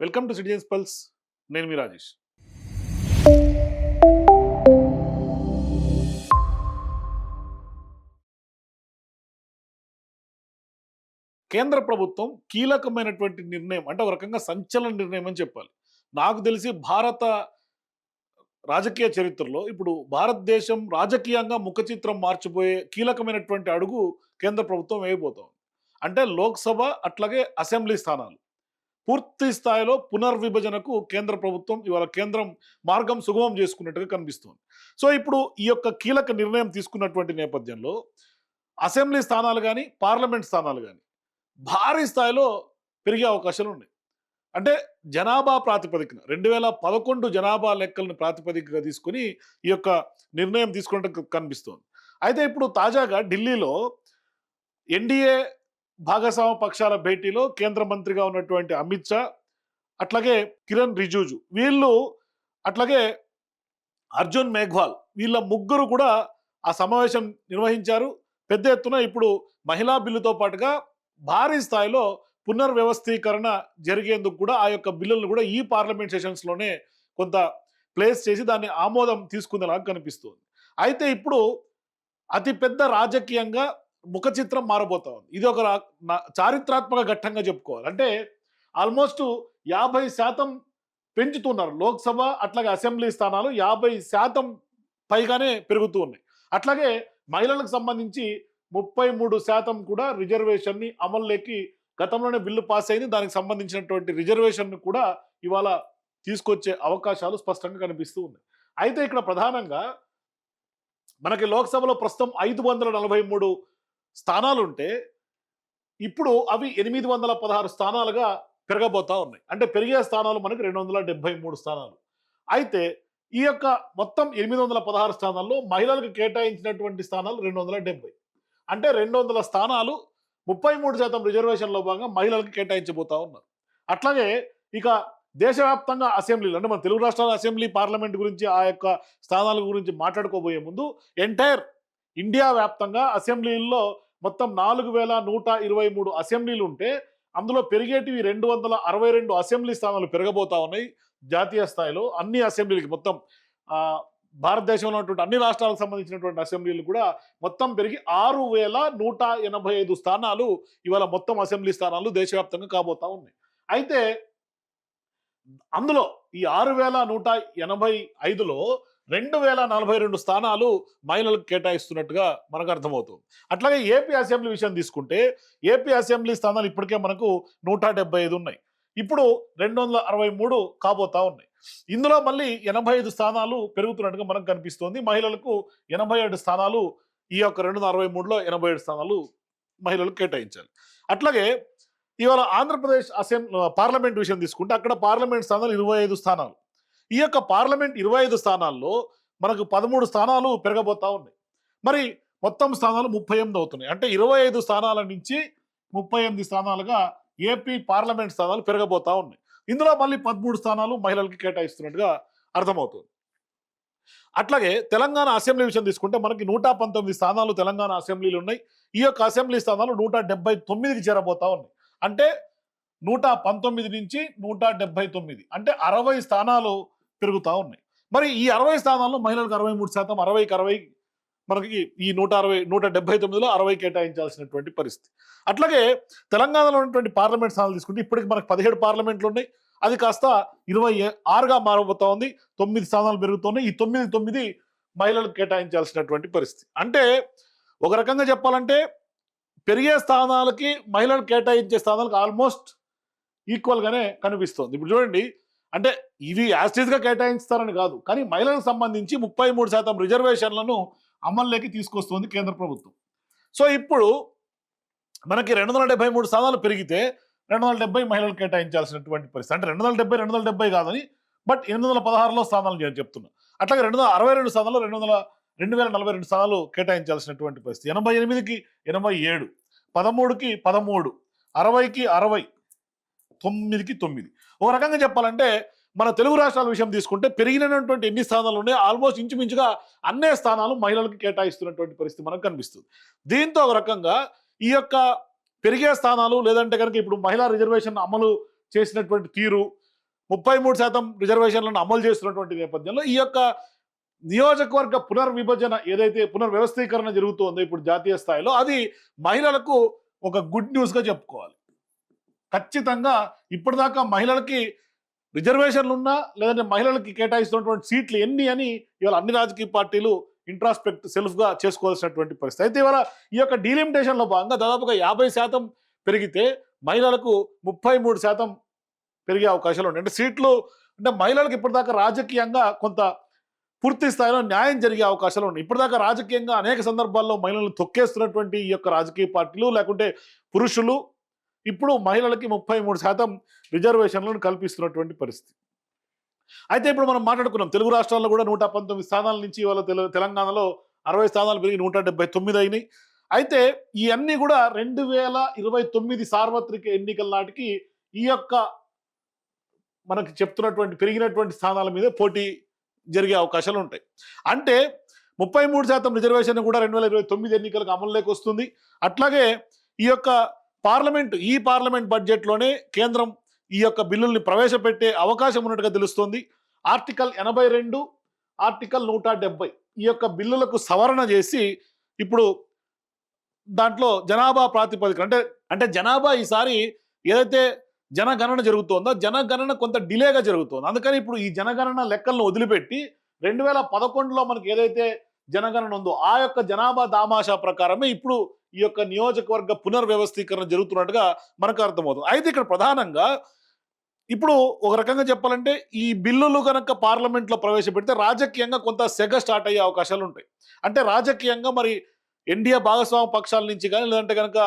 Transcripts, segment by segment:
Welcome to citizens pulse. నేను మీ రాజేష్. కేంద్ర ప్రభుత్వం కీలకమైనటువంటి నిర్ణయం అంటే ఒక రకంగా సంచలన నిర్ణయం అని చెప్పాలి. నాకు తెలిసి భారత రాజకీయ చరిత్రలో ఇప్పుడు భారతదేశం రాజకీయంగా ముఖ చిత్రం మార్చిపోయే కీలకమైనటువంటి అడుగు కేంద్ర ప్రభుత్వం వేయబోతోంది. అంటే లోక్సభ అట్లాగే అసెంబ్లీ స్థానాలు పూర్తి స్థాయిలో పునర్విభజనకు కేంద్ర ప్రభుత్వం ఇవాళ కేంద్రం మార్గం సుగమం చేసుకున్నట్టుగా కనిపిస్తుంది. సో ఇప్పుడు ఈ యొక్క కీలక నిర్ణయం తీసుకున్నటువంటి నేపథ్యంలో అసెంబ్లీ స్థానాలు కానీ పార్లమెంట్ స్థానాలు కానీ భారీ స్థాయిలో పెరిగే అవకాశాలు ఉన్నాయి. అంటే జనాభా ప్రాతిపదికన 2011 జనాభా లెక్కలను ప్రాతిపదికగా తీసుకొని ఈ యొక్క నిర్ణయం తీసుకున్నట్టు కనిపిస్తోంది. అయితే ఇప్పుడు తాజాగా ఢిల్లీలో ఎన్డీఏ భాగస్వామ్య పక్షాల భేటీలో కేంద్ర మంత్రిగా ఉన్నటువంటి అమిత్ షా, అట్లాగే కిరణ్ రిజిజు, వీళ్ళు అట్లాగే అర్జున్ మేఘ్వాల్, వీళ్ళ ముగ్గురు కూడా ఆ సమావేశం నిర్వహించారు. పెద్ద ఎత్తున ఇప్పుడు మహిళా బిల్లుతో పాటుగా భారీ స్థాయిలో పునర్వ్యవస్థీకరణ జరిగేందుకు కూడా ఆ యొక్క బిల్లులను కూడా ఈ పార్లమెంట్ సెషన్స్లోనే కొంత ప్లేస్ చేసి దాన్ని ఆమోదం తీసుకునేలాగా కనిపిస్తుంది. అయితే ఇప్పుడు అతిపెద్ద రాజకీయంగా ముఖ చిత్రం మారబోతా ఉంది. ఇది ఒక చారిత్రాత్మక ఘట్టంగా చెప్పుకోవాలి. అంటే ఆల్మోస్ట్ 50% పెంచుతున్నారు లోక్సభ అట్లాగే అసెంబ్లీ స్థానాలు 50% పైగానే పెరుగుతూ ఉన్నాయి. అట్లాగే మహిళలకు సంబంధించి 33% కూడా రిజర్వేషన్ని అమల్లోకి గతంలోనే బిల్లు పాస్ అయింది. దానికి సంబంధించినటువంటి రిజర్వేషన్ కూడా ఇవాళ తీసుకొచ్చే అవకాశాలు స్పష్టంగా కనిపిస్తూ ఉన్నాయి. అయితే ఇక్కడ ప్రధానంగా మనకి లోక్సభలో ప్రస్తుతం 543 స్థానాలు ఉంటే ఇప్పుడు అవి 816 స్థానాలుగా పెరగబోతా ఉన్నాయి. అంటే పెరిగే స్థానాలు మనకి 273 స్థానాలు. అయితే ఈ యొక్క మొత్తం 816 స్థానాల్లో మహిళలకు కేటాయించినటువంటి స్థానాలు 270. అంటే 200 స్థానాలు 33% రిజర్వేషన్లో భాగంగా మహిళలకు కేటాయించబోతా ఉన్నారు. అట్లాగే ఇక దేశవ్యాప్తంగా అసెంబ్లీలు అంటే మన తెలుగు రాష్ట్రాల అసెంబ్లీ పార్లమెంట్ గురించి ఆ యొక్క స్థానాల గురించి మాట్లాడుకోబోయే ముందు ఎంటైర్ ఇండియా వ్యాప్తంగా అసెంబ్లీల్లో మొత్తం 4123 అసెంబ్లీలు ఉంటే అందులో పెరిగేటివి 262 అసెంబ్లీ స్థానాలు పెరగబోతా ఉన్నాయి. జాతీయ స్థాయిలో అన్ని అసెంబ్లీలకి మొత్తం భారతదేశంలో ఉన్నటువంటి అన్ని రాష్ట్రాలకు సంబంధించినటువంటి అసెంబ్లీలు కూడా మొత్తం పెరిగి 6185 స్థానాలు ఇవాళ మొత్తం అసెంబ్లీ స్థానాలు దేశవ్యాప్తంగా కాబోతా ఉన్నాయి. అయితే అందులో ఈ 6185లో 2042 స్థానాలు మహిళలకు కేటాయిస్తున్నట్టుగా మనకు అర్థమవుతుంది. అట్లాగే ఏపీ అసెంబ్లీ విషయం తీసుకుంటే ఏపీ అసెంబ్లీ స్థానాలు ఇప్పటికే మనకు 175 ఉన్నాయి. ఇప్పుడు 263 కాబోతా ఉన్నాయి. ఇందులో మళ్ళీ 85 స్థానాలు పెరుగుతున్నట్టుగా మనకు కనిపిస్తోంది. మహిళలకు 87 స్థానాలు, ఈ యొక్క 263లో 87 స్థానాలు మహిళలకు కేటాయించాలి. అట్లాగే ఇవాళ ఆంధ్రప్రదేశ్ పార్లమెంట్ విషయం తీసుకుంటే అక్కడ పార్లమెంట్ స్థానాలు 25 స్థానాలు. ఈ యొక్క పార్లమెంట్ 25 స్థానాల్లో మనకు 13 స్థానాలు పెరగబోతా ఉన్నాయి. మరి మొత్తం స్థానాలు 38 అవుతున్నాయి. అంటే 25 స్థానాల నుంచి 38 స్థానాలుగా ఏపీ పార్లమెంట్ స్థానాలు పెరగబోతా ఉన్నాయి. ఇందులో మళ్ళీ 13 స్థానాలు మహిళలకి కేటాయిస్తున్నట్టుగా అర్థమవుతుంది. అట్లాగే తెలంగాణ అసెంబ్లీ విషయం తీసుకుంటే మనకి 119 స్థానాలు తెలంగాణ అసెంబ్లీలు ఉన్నాయి. ఈ యొక్క అసెంబ్లీ స్థానాలు 179కి చేరబోతా ఉన్నాయి. అంటే 119 నుంచి 179 అంటే 60 స్థానాలు పెరుగుతూ ఉన్నాయి. మరి ఈ 60 స్థానాల్లో మహిళలకు 63%, 60కి 60 మనకి ఈ 179లో 60 కేటాయించాల్సినటువంటి పరిస్థితి. అట్లాగే తెలంగాణలో ఉన్నటువంటి పార్లమెంట్ స్థానాలు తీసుకుంటే ఇప్పటికి మనకు 17 పార్లమెంట్లు ఉన్నాయి. అది కాస్త 26గా మారబోతా ఉంది. 9 స్థానాలు పెరుగుతున్నాయి. ఈ 9 మహిళలకు కేటాయించాల్సినటువంటి పరిస్థితి. అంటే ఒక రకంగా చెప్పాలంటే పెరిగే స్థానాలకి మహిళలు కేటాయించే స్థానాలకు ఆల్మోస్ట్ ఈక్వల్గానే కనిపిస్తుంది. ఇప్పుడు చూడండి, అంటే ఇవి యాస్టీజ్గా కేటాయిస్తారని కాదు, కానీ మహిళలకు సంబంధించి 33% రిజర్వేషన్లను అమల్లోకి తీసుకొస్తుంది కేంద్ర ప్రభుత్వం. సో ఇప్పుడు మనకి 273 స్థానాలు పెరిగితే 270 మహిళలు కేటాయించాల్సినటువంటి పరిస్థితి. అంటే 270 కాదని, బట్ 816లో స్థానాలు నేను చెప్తున్నా. అట్లాగే 262 స్థానాల్లో 2042 స్థానాలు కేటాయించాల్సినటువంటి పరిస్థితి. 88కి 87, 13కి 13, 60కి 60, 9కి 9. ఒక రకంగా చెప్పాలంటే మన తెలుగు రాష్ట్రాల విషయం తీసుకుంటే పెరిగినటువంటి ఎన్ని స్థానాలు ఉన్నాయి, ఆల్మోస్ట్ ఇంచుమించుగా అన్నే స్థానాలు మహిళలకు కేటాయిస్తున్నటువంటి పరిస్థితి మనకు కనిపిస్తుంది. దీంతో ఒక రకంగా ఈ యొక్క పెరిగే స్థానాలు లేదంటే కనుక ఇప్పుడు మహిళా రిజర్వేషన్ అమలు చేసినటువంటి తీరు, 33% రిజర్వేషన్లను అమలు చేస్తున్నటువంటి నేపథ్యంలో ఈ యొక్క నియోజకవర్గ పునర్విభజన ఏదైతే పునర్వ్యవస్థీకరణ జరుగుతుందో ఇప్పుడు జాతీయ స్థాయిలో అది మహిళలకు ఒక గుడ్ న్యూస్గా చెప్పుకోవాలి. ఖచ్చితంగా ఇప్పటిదాకా మహిళలకి రిజర్వేషన్లు ఉన్నా లేదంటే మహిళలకి కేటాయిస్తున్నటువంటి సీట్లు ఎన్ని అని ఇవాళ అన్ని రాజకీయ పార్టీలు ఇంట్రాస్పెక్ట్ సెల్ఫ్గా చేసుకోవాల్సినటువంటి పరిస్థితి. అయితే ఇవాళ ఈ యొక్క డీలిమిటేషన్లో భాగంగా దాదాపుగా 50% పెరిగితే మహిళలకు 33% పెరిగే అవకాశాలు ఉన్నాయి. అంటే సీట్లు అంటే మహిళలకు ఇప్పటిదాకా రాజకీయంగా కొంత పూర్తి స్థాయిలో న్యాయం జరిగే అవకాశాలు ఉన్నాయి. ఇప్పటిదాకా రాజకీయంగా అనేక సందర్భాల్లో మహిళలను తొక్కేస్తున్నటువంటి ఈ యొక్క రాజకీయ పార్టీలు లేకుంటే పురుషులు ఇప్పుడు మహిళలకి 33% రిజర్వేషన్లను కల్పిస్తున్నటువంటి పరిస్థితి. అయితే ఇప్పుడు మనం మాట్లాడుకున్నాం తెలుగు రాష్ట్రాల్లో కూడా 119 స్థానాల నుంచి ఇవాళ తెలంగాణలో 60 స్థానాలు పెరిగి 179 అయినాయి. అయితే ఇవన్నీ కూడా 2029 సార్వత్రిక ఎన్నికల నాటికి ఈ యొక్క మనకి చెప్తున్నటువంటి పెరిగినటువంటి స్థానాల మీద పోటీ జరిగే అవకాశాలు ఉంటాయి. అంటే 33% రిజర్వేషన్ కూడా 2029 ఎన్నికలకు అమలులోకి వస్తుంది. అట్లాగే ఈ యొక్క పార్లమెంట్ బడ్జెట్లోనే కేంద్రం ఈ యొక్క బిల్లుల్ని ప్రవేశపెట్టే అవకాశం ఉన్నట్టుగా తెలుస్తోంది. ఆర్టికల్ 82, ఆర్టికల్ 170 ఈ యొక్క బిల్లులకు సవరణ చేసి ఇప్పుడు దాంట్లో జనాభా ప్రాతిపదిక అంటే జనాభా ఈసారి ఏదైతే జనగణన జరుగుతోందో జనగణన కొంత డిలేగా జరుగుతోంది. అందుకని ఇప్పుడు ఈ జనగణన లెక్కలను వదిలిపెట్టి 2011లో మనకి ఏదైతే జనగణన ఉందో ఆ యొక్క జనాభా దామాషా ప్రకారమే ఇప్పుడు ఈ యొక్క నియోజకవర్గ పునర్వ్యవస్థీకరణ జరుగుతున్నట్టుగా మనకు అర్థమవుతుంది. అయితే ఇక్కడ ప్రధానంగా ఇప్పుడు ఒక రకంగా చెప్పాలంటే ఈ బిల్లులు కనుక పార్లమెంట్లో ప్రవేశపెడితే రాజకీయంగా కొంత సెగ స్టార్ట్ అయ్యే అవకాశాలు ఉంటాయి. అంటే రాజకీయంగా మరి ఎన్డీఏ భాగస్వామ్య పక్షాల నుంచి కానీ లేదంటే కనుక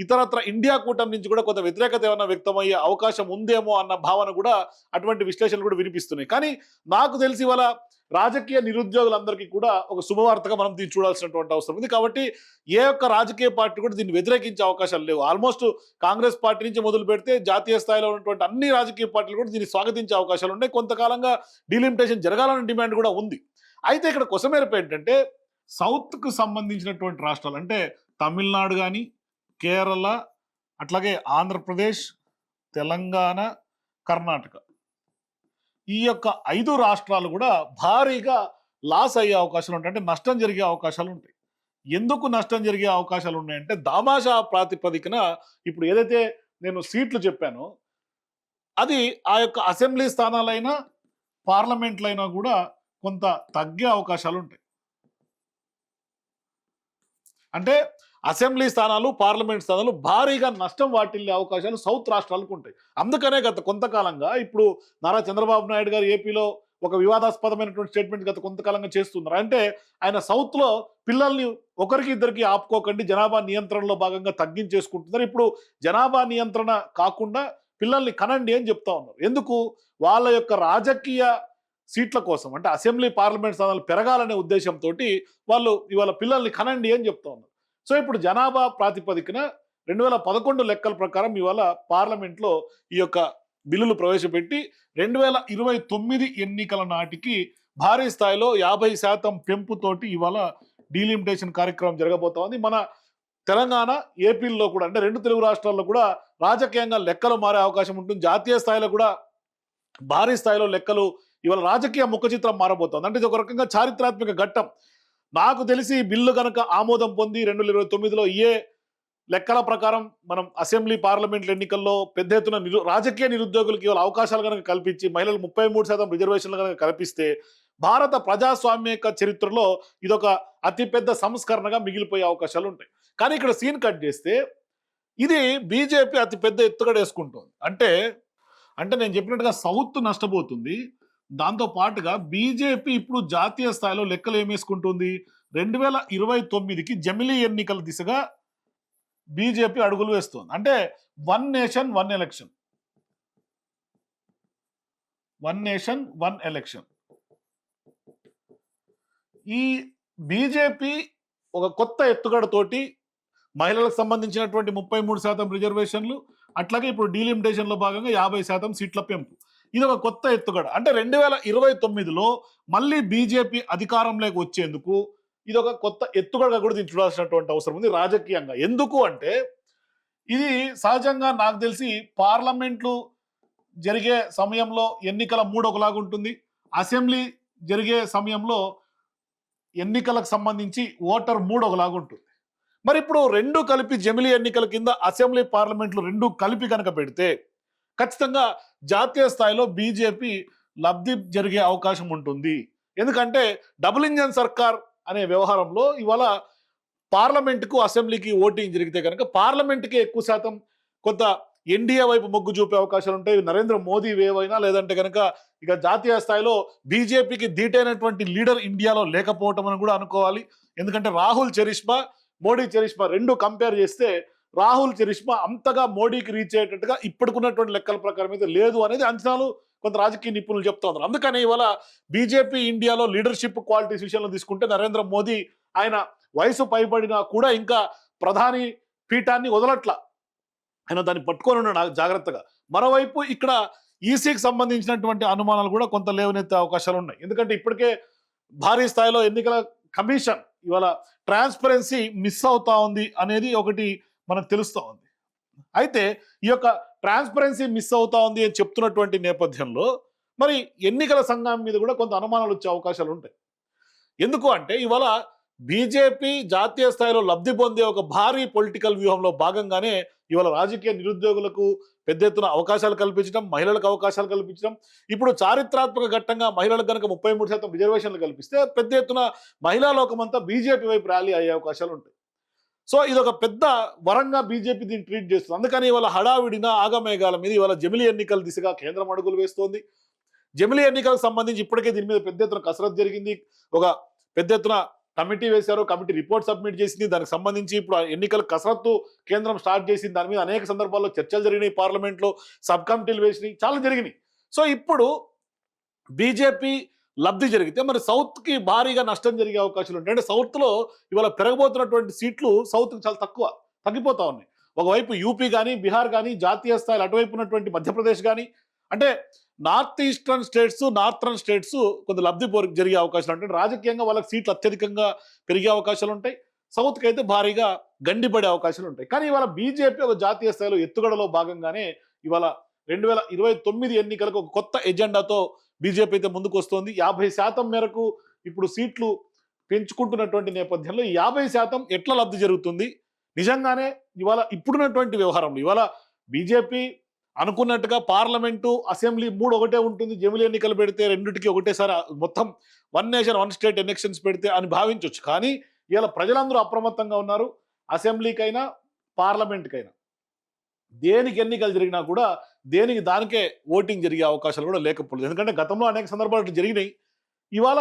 ఇతరత్ర ఇండియా కూటమి నుంచి కూడా కొంత వ్యతిరేకత ఏమైనా వ్యక్తమయ్యే అవకాశం ఉందేమో అన్న భావన కూడా అటువంటి విశ్లేషణలు కూడా వినిపిస్తున్నాయి. కానీ నాకు తెలిసి ఇవాళ రాజకీయ నిరుద్యోగులందరికీ కూడా ఒక శుభవార్తగా మనం దీన్ని చూడాల్సినటువంటి అవసరం ఉంది. కాబట్టి ఏ ఒక్క రాజకీయ పార్టీ కూడా దీన్ని వ్యతిరేకించే అవకాశాలు లేవు. ఆల్మోస్ట్ కాంగ్రెస్ పార్టీ నుంచి మొదలు పెడితే జాతీయ స్థాయిలో ఉన్నటువంటి అన్ని రాజకీయ పార్టీలు కూడా దీన్ని స్వాగతించే అవకాశాలు ఉన్నాయి. కొంతకాలంగా డీలిమిటేషన్ జరగాలనే డిమాండ్ కూడా ఉంది. అయితే ఇక్కడ కొసమేరపు ఏంటంటే సౌత్కు సంబంధించినటువంటి రాష్ట్రాలు అంటే తమిళనాడు కానీ కేరళ అట్లాగే ఆంధ్రప్రదేశ్ తెలంగాణ కర్ణాటక ఈ యొక్క 5 రాష్ట్రాలు కూడా భారీగా లాస్ అయ్యే అవకాశాలు ఉంటాయి. అంటే నష్టం జరిగే అవకాశాలు ఉంటాయి. ఎందుకు నష్టం జరిగే అవకాశాలు ఉన్నాయంటే దామాషా ప్రాతిపదికన ఇప్పుడు ఏదైతే నేను సీట్లు చెప్పానో అది ఆ యొక్క అసెంబ్లీ స్థానాలైనా పార్లమెంట్లైనా కూడా కొంత తగ్గే అవకాశాలు ఉంటాయి. అంటే అసెంబ్లీ స్థానాలు పార్లమెంట్ స్థానాలు భారీగా నష్టం వాటిల్లే అవకాశాలు సౌత్ రాష్ట్రాలకు ఉంటాయి. అందుకనే గత కొంతకాలంగా ఇప్పుడు నారా చంద్రబాబు నాయుడు గారు ఏపీలో ఒక వివాదాస్పదమైనటువంటి స్టేట్మెంట్ గత కొంతకాలంగా చేస్తున్నారు. అంటే ఆయన సౌత్లో పిల్లల్ని ఒకరికి ఇద్దరికి ఆపుకోకండి జనాభా నియంత్రణలో భాగంగా తగ్గించేసుకుంటున్నారు. ఇప్పుడు జనాభా నియంత్రణ కాకుండా పిల్లల్ని కనండి అని చెప్తా ఉన్నారు. ఎందుకు? వాళ్ళ యొక్క రాజకీయ సీట్ల కోసం అంటే అసెంబ్లీ పార్లమెంట్ స్థానాలు పెరగాలనే ఉద్దేశంతో వాళ్ళు ఇవాళ పిల్లల్ని కనండి అని చెప్తా ఉన్నారు. సో ఇప్పుడు జనాభా ప్రాతిపదికన 2011 లెక్కల ప్రకారం ఇవాళ పార్లమెంట్లో ఈ యొక్క బిల్లులు ప్రవేశపెట్టి 2029 ఎన్నికల నాటికి భారీ స్థాయిలో 50% పెంపుతోటి ఇవాళ డీలిమిటేషన్ కార్యక్రమం జరగబోతా ఉంది. మన తెలంగాణ ఏపీలో కూడా అంటే 2 తెలుగు రాష్ట్రాల్లో కూడా రాజకీయంగా లెక్కలు మారే అవకాశం ఉంటుంది. జాతీయ స్థాయిలో కూడా భారీ స్థాయిలో లెక్కలు ఇవాళ రాజకీయ ముఖ చిత్రం మారబోతోంది. అంటే ఇది ఒక రకంగా చారిత్రాత్మక ఘట్టం. నాకు తెలిసి బిల్లు కనుక ఆమోదం పొంది 2029లో ఏ లెక్కల ప్రకారం మనం అసెంబ్లీ పార్లమెంట్ ఎన్నికల్లో పెద్ద ఎత్తున రాజకీయ నిరుద్యోగులకు ఇవాళ అవకాశాలు కనుక కల్పించి మహిళలు 33% రిజర్వేషన్లు కనుక కల్పిస్తే భారత ప్రజాస్వామ్యక చరిత్రలో ఇదొక అతిపెద్ద సంస్కరణగా మిగిలిపోయే అవకాశాలు ఉంటాయి. కానీ ఇక్కడ సీన్ కట్ చేస్తే ఇది బీజేపీ అతిపెద్ద ఎత్తుగడ వేసుకుంటుంది. అంటే నేను చెప్పినట్టుగా సౌత్ నష్టపోతుంది. దాంతో పాటుగా బీజేపీ ఇప్పుడు జాతీయ స్థాయిలో లెక్కలు ఏమేసుకుంటుంది 2029కి జమిలీ ఎన్నికల దిశగా బీజేపీ అడుగులు వేస్తుంది. అంటే 1 నేషన్ 1 ఎలక్షన్, 1 నేషన్ 1 ఎలక్షన్. ఈ బీజేపీ ఒక కొత్త ఎత్తుగడతోటి మహిళలకు సంబంధించినటువంటి 33% రిజర్వేషన్లు అట్లాగే ఇప్పుడు డీలిమిటేషన్లో భాగంగా 50% సీట్ల పెంపు ఇది ఒక కొత్త ఎత్తుగడ. అంటే 2029లో మళ్ళీ బీజేపీ అధికారంలోకి వచ్చేందుకు ఇది ఒక కొత్త ఎత్తుగడగా కూడా దీన్ని చూడాల్సినటువంటి అవసరం ఉంది రాజకీయంగా. ఎందుకు అంటే ఇది సహజంగా నాకు తెలిసి పార్లమెంట్లు జరిగే సమయంలో ఎన్నికల మూడ్ ఒకలాగా ఉంటుంది. అసెంబ్లీ జరిగే సమయంలో ఎన్నికలకు సంబంధించి ఓటర్ మూడ్ ఒకలాగా ఉంటుంది. మరి ఇప్పుడు 2 కలిపి జమిలీ ఎన్నికల కింద అసెంబ్లీ, పార్లమెంట్లు 2 కలిపి కనుక పెడితే ఖచ్చితంగా జాతీయ స్థాయిలో బీజేపీ లబ్ధి జరిగే అవకాశం ఉంటుంది. ఎందుకంటే డబుల్ ఇంజన్ సర్కార్ అనే వ్యవహారంలో ఇవాళ పార్లమెంటుకు, అసెంబ్లీకి ఓటింగ్ జరిగితే కనుక పార్లమెంటుకి ఎక్కువ శాతం కొంత ఎన్డీఏ వైపు మొగ్గు చూపే అవకాశాలు ఉంటాయి. నరేంద్ర మోదీ వేవ్ అయినా లేదంటే కనుక ఇక జాతీయ స్థాయిలో బీజేపీకి ధీటైనటువంటి లీడర్ ఇండియాలో లేకపోవటం అని కూడా అనుకోవాలి. ఎందుకంటే Rahul charisma, Modi charisma 2 compare చేస్తే రాహుల్ చరిష్మా అంతగా మోడీకి రీచ్ అయ్యేటట్టుగా ఇప్పటికున్నటువంటి లెక్కల ప్రకారం అయితే లేదు అనేది అంచనాలు కొంత రాజకీయ నిపుణులు చెప్తా ఉన్నారు. అందుకని ఇవాళ బీజేపీ ఇండియాలో లీడర్షిప్ క్వాలిటీస్ విషయంలో తీసుకుంటే నరేంద్ర మోదీ ఆయన వయసు పైబడినా కూడా ఇంకా ప్రధాని పీఠాన్ని వదలట్ల, ఆయన దాన్ని పట్టుకొని ఉన్నాడు జాగ్రత్తగా. మరోవైపు ఇక్కడ ఈసీకి సంబంధించినటువంటి అనుమానాలు కూడా కొంత లేవనెత్తే అవకాశాలు ఉన్నాయి. ఎందుకంటే ఇప్పటికే భారీ స్థాయిలో ఎన్నికల కమిషన్ ఇవాళ ట్రాన్స్పరెన్సీ మిస్ అవుతా ఉంది అనేది ఒకటి మనకు తెలుస్తూ ఉంది. అయితే ఈ యొక్క ట్రాన్స్పరెన్సీ మిస్ అవుతా ఉంది అని చెప్తున్నటువంటి నేపథ్యంలో మరి ఎన్నికల సంఘం మీద కూడా కొంత అనుమానాలు వచ్చే అవకాశాలు ఉంటాయి. ఎందుకు అంటే ఇవాళ బీజేపీ జాతీయ స్థాయిలో లబ్ధి పొందే ఒక భారీ పొలిటికల్ వ్యూహంలో భాగంగానే ఇవాళ రాజకీయ నిరుద్యోగులకు పెద్ద ఎత్తున అవకాశాలు కల్పించడం, మహిళలకు అవకాశాలు కల్పించడం. ఇప్పుడు చారిత్రాత్మక ఘట్టంగా మహిళలకు కనుక 33% రిజర్వేషన్లు కల్పిస్తే పెద్ద ఎత్తున మహిళా లోకమంతా బీజేపీ వైపు ర్యాలీ అయ్యే అవకాశాలు ఉంటాయి. సో ఇది ఒక పెద్ద వరంగా బీజేపీ దీన్ని ట్రీట్ చేస్తుంది. అందుకని ఇవాళ హడావిడిన ఆగమేఘాల మీద ఇవాళ జమిలీ ఎన్నికల దిశగా కేంద్రం అడుగులు వేస్తోంది. జమిలీ ఎన్నికలకు సంబంధించి ఇప్పటికే దీని మీద పెద్ద ఎత్తున కసరత్తు జరిగింది. ఒక పెద్ద ఎత్తున కమిటీ వేశారు, కమిటీ రిపోర్ట్ సబ్మిట్ చేసింది. దానికి సంబంధించి ఇప్పుడు ఎన్నికల కసరత్తు కేంద్రం స్టార్ట్ చేసింది. దాని మీద అనేక సందర్భాల్లో చర్చలు జరిగినాయి, పార్లమెంట్లో సబ్ కమిటీలు వేసినాయి, చాలా జరిగినాయి. సో ఇప్పుడు బీజేపీ లబ్ధి జరిగితే మరి సౌత్కి భారీగా నష్టం జరిగే అవకాశాలు ఉంటాయి. అంటే సౌత్లో ఇవాళ పెరగబోతున్నటువంటి సీట్లు సౌత్కి చాలా తగ్గిపోతా ఉన్నాయి. ఒకవైపు యూపీ కానీ, బీహార్ కానీ, జాతీయ స్థాయిలో అటువైపు ఉన్నటువంటి మధ్యప్రదేశ్ కానీ, అంటే north eastern states, northern states కొంత లబ్ధి జరిగే అవకాశాలు ఉంటాయి. రాజకీయంగా వాళ్ళకి సీట్లు అత్యధికంగా పెరిగే అవకాశాలు ఉంటాయి. సౌత్కి అయితే భారీగా గండిపడే అవకాశాలు ఉంటాయి. కానీ ఇవాళ బీజేపీ ఒక జాతీయ స్థాయిలో ఎత్తుగడలో భాగంగానే ఇవాళ 2029 ఎన్నికలకు ఒక కొత్త ఎజెండాతో బీజేపీ అయితే ముందుకు వస్తోంది. 50% మేరకు ఇప్పుడు సీట్లు పెంచుకుంటున్నటువంటి నేపథ్యంలో ఈ 50% ఎట్లా లబ్ధి జరుగుతుంది? నిజంగానే ఇవాళ ఇప్పుడున్నటువంటి వ్యవహారంలో ఇవాళ బీజేపీ అనుకున్నట్టుగా పార్లమెంటు, అసెంబ్లీ 3 ఒకటే ఉంటుంది. జమిలీ ఎన్నికలు పెడితే రెండింటికి ఒకటేసారి మొత్తం 1 నేషన్ 1 స్టేట్ ఎలక్షన్స్ పెడితే అని భావించవచ్చు. కానీ ఇవాళ ప్రజలందరూ అప్రమత్తంగా ఉన్నారు. అసెంబ్లీకైనా, పార్లమెంట్కైనా దేనికి ఎన్నికలు జరిగినా కూడా దేనికి దానికే ఓటింగ్ జరిగే అవకాశాలు కూడా లేకపోలేదు. ఎందుకంటే గతంలో అనేక సందర్భాలు జరిగినాయి. ఇవాళ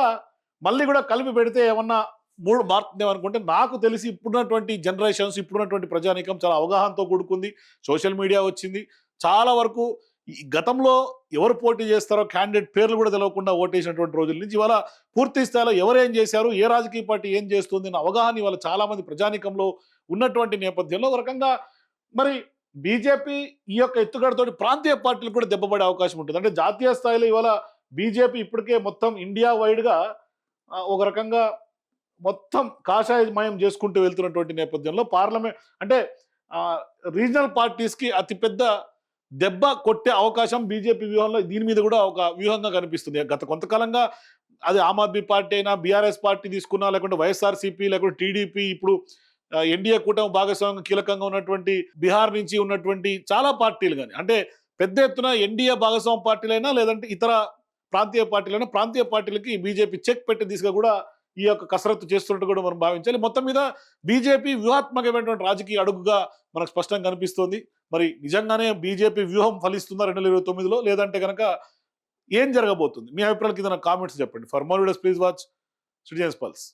మళ్ళీ కూడా కలిపి పెడితే ఏమన్నా మూడు మారుతుందేమనుకుంటే నాకు తెలిసి ఇప్పుడున్నటువంటి జనరేషన్స్, ఇప్పుడున్నటువంటి ప్రజానీకం చాలా అవగాహనతో కూడుకుంది. సోషల్ మీడియా వచ్చింది. చాలా వరకు ఈ గతంలో ఎవరు పోటీ చేస్తారో క్యాండిడేట్ పేర్లు కూడా తెలియకుండా ఓటేసినటువంటి రోజుల నుంచి ఇవాళ పూర్తి స్థాయిలో ఎవరు ఏం చేశారు, ఏ రాజకీయ పార్టీ ఏం చేస్తుంది అన్న అవగాహన ఇవాళ చాలా మంది ప్రజానీకంలో ఉన్నటువంటి నేపథ్యంలో ఒక రకంగా మరి బీజేపీ ఈ యొక్క ఎత్తుగడతోటి ప్రాంతీయ పార్టీలు కూడా దెబ్బపడే అవకాశం ఉంటుంది. అంటే జాతీయ స్థాయిలో ఇవాళ బీజేపీ ఇప్పటికే మొత్తం ఇండియా వైడ్గా ఒక రకంగా మొత్తం కాషాయమయం చేసుకుంటూ వెళ్తున్నటువంటి నేపథ్యంలో పార్లమెంట్ అంటే రీజనల్ పార్టీస్కి అతిపెద్ద దెబ్బ కొట్టే అవకాశం బీజేపీ వ్యూహంలో దీని మీద కూడా ఒక వ్యూహంగా కనిపిస్తుంది. గత కొంతకాలంగా అది ఆమ్ ఆద్మీ పార్టీ అయినా, బీఆర్ఎస్ పార్టీ తీసుకున్నా, లేకుంటే వైఎస్ఆర్సీపీ, లేకుంటే టీడీపీ, ఇప్పుడు ఎన్డీఏ కూటమి భాగస్వామ్యం కీలకంగా ఉన్నటువంటి బీహార్ నుంచి ఉన్నటువంటి చాలా పార్టీలు కానీ, అంటే పెద్ద ఎత్తున ఎన్డీఏ భాగస్వామ్య పార్టీలైనా లేదంటే ఇతర ప్రాంతీయ పార్టీలైనా, ప్రాంతీయ పార్టీలకి బీజేపీ చెక్ పెట్టే దిశగా కూడా ఈ యొక్క కసరత్తు చేస్తున్నట్టు కూడా మనం భావించాలి. మొత్తం మీద బీజేపీ వ్యూహాత్మకమైనటువంటి రాజకీయ అడుగుగా మనకు స్పష్టంగా కనిపిస్తోంది. మరి నిజంగానే బీజేపీ వ్యూహం ఫలిస్తుందా 2029లో, లేదంటే కనుక ఏం జరగబోతుంది? మీ అభిప్రాయాలు కింద కామెంట్స్ చెప్పండి. For more videos please watch citizens pulse.